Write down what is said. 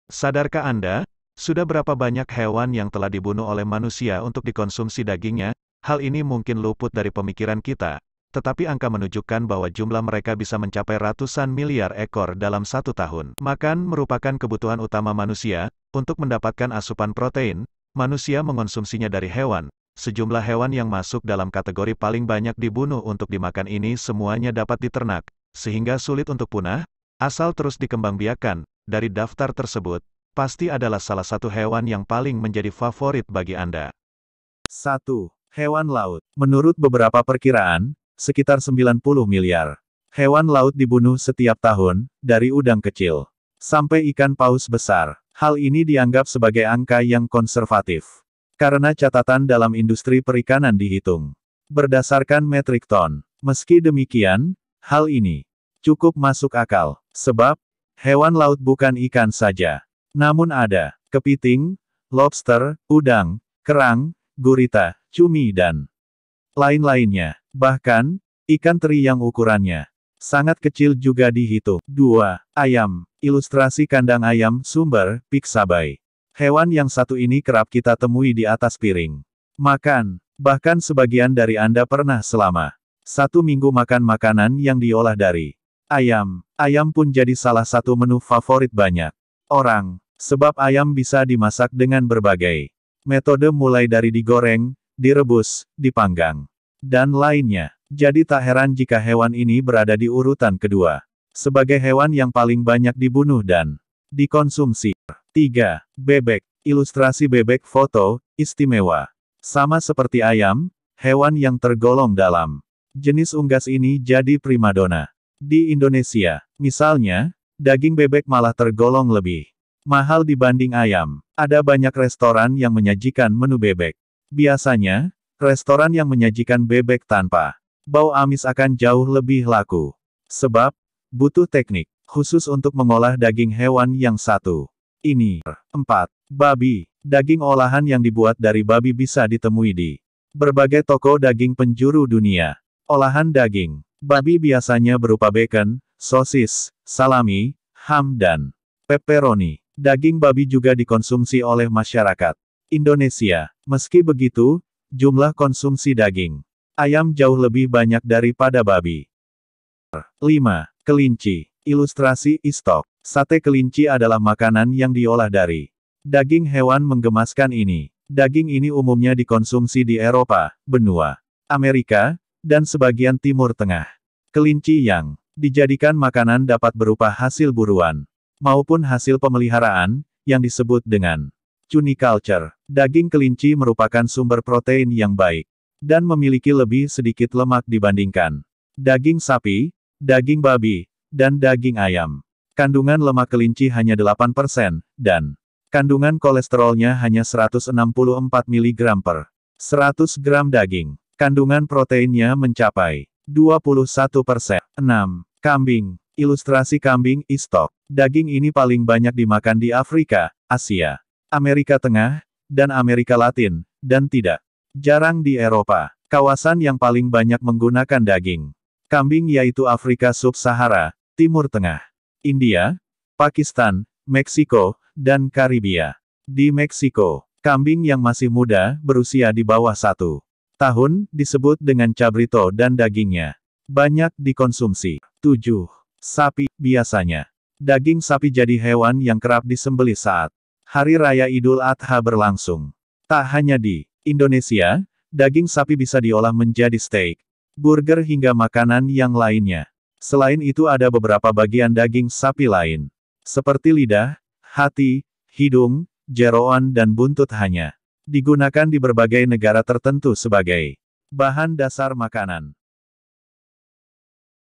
Sadarkah Anda, sudah berapa banyak hewan yang telah dibunuh oleh manusia untuk dikonsumsi dagingnya? Hal ini mungkin luput dari pemikiran kita, tetapi angka menunjukkan bahwa jumlah mereka bisa mencapai ratusan miliar ekor dalam satu tahun. Makan merupakan kebutuhan utama manusia, untuk mendapatkan asupan protein, manusia mengonsumsinya dari hewan. Sejumlah hewan yang masuk dalam kategori paling banyak dibunuh untuk dimakan ini semuanya dapat diternak, sehingga sulit untuk punah, asal terus dikembangbiakan. Dari daftar tersebut, pasti adalah salah satu hewan yang paling menjadi favorit bagi Anda. 1. Hewan laut. Menurut beberapa perkiraan, sekitar 90 miliar hewan laut dibunuh setiap tahun, dari udang kecil sampai ikan paus besar. Hal ini dianggap sebagai angka yang konservatif, karena catatan dalam industri perikanan dihitung berdasarkan metrik ton. Meski demikian, hal ini cukup masuk akal, sebab hewan laut bukan ikan saja, namun ada kepiting, lobster, udang, kerang, gurita, cumi dan lain-lainnya. Bahkan, ikan teri yang ukurannya sangat kecil juga dihitung. 2. Ayam. Ilustrasi kandang ayam, sumber, Pixabay. Hewan yang satu ini kerap kita temui di atas piring makan. Bahkan sebagian dari Anda pernah selama 1 minggu makan makanan yang diolah dari ayam. Ayam pun jadi salah satu menu favorit banyak orang, sebab ayam bisa dimasak dengan berbagai metode mulai dari digoreng, direbus, dipanggang, dan lainnya. Jadi tak heran jika hewan ini berada di urutan kedua sebagai hewan yang paling banyak dibunuh dan dikonsumsi. 3. Bebek. Ilustrasi bebek foto, istimewa. Sama seperti ayam, hewan yang tergolong dalam jenis unggas ini jadi primadona. Di Indonesia, misalnya, daging bebek malah tergolong lebih mahal dibanding ayam. Ada banyak restoran yang menyajikan menu bebek. Biasanya, restoran yang menyajikan bebek tanpa bau amis akan jauh lebih laku. Sebab, butuh teknik khusus untuk mengolah daging hewan yang satu ini. 4. Babi. Daging olahan yang dibuat dari babi bisa ditemui di berbagai toko daging penjuru dunia. Olahan daging babi biasanya berupa bacon, sosis, salami, ham dan pepperoni. Daging babi juga dikonsumsi oleh masyarakat Indonesia. Meski begitu, jumlah konsumsi daging ayam jauh lebih banyak daripada babi. 5. Kelinci. Ilustrasi istok. Sate kelinci adalah makanan yang diolah dari daging hewan menggemaskan ini. Daging ini umumnya dikonsumsi di Eropa, benua Amerika, dan sebagian Timur Tengah. Kelinci yang dijadikan makanan dapat berupa hasil buruan maupun hasil pemeliharaan, yang disebut dengan cuniculture. Daging kelinci merupakan sumber protein yang baik, dan memiliki lebih sedikit lemak dibandingkan daging sapi, daging babi, dan daging ayam. Kandungan lemak kelinci hanya 8%, dan kandungan kolesterolnya hanya 164 mg per 100 gram daging. Kandungan proteinnya mencapai 21%. 6. Kambing. Ilustrasi kambing, istok. Daging ini paling banyak dimakan di Afrika, Asia, Amerika Tengah, dan Amerika Latin, dan tidak jarang di Eropa. Kawasan yang paling banyak menggunakan daging kambing yaitu Afrika Sub-Sahara, Timur Tengah, India, Pakistan, Meksiko, dan Karibia. Di Meksiko, kambing yang masih muda, berusia di bawah 1 tahun, disebut dengan cabrito dan dagingnya banyak dikonsumsi. 7. Sapi. Biasanya, daging sapi jadi hewan yang kerap disembelih saat Hari Raya Idul Adha berlangsung. Tak hanya di Indonesia, daging sapi bisa diolah menjadi steak, burger hingga makanan yang lainnya. Selain itu ada beberapa bagian daging sapi lain, seperti lidah, hati, hidung, jeroan dan buntut hanya digunakan di berbagai negara tertentu sebagai bahan dasar makanan.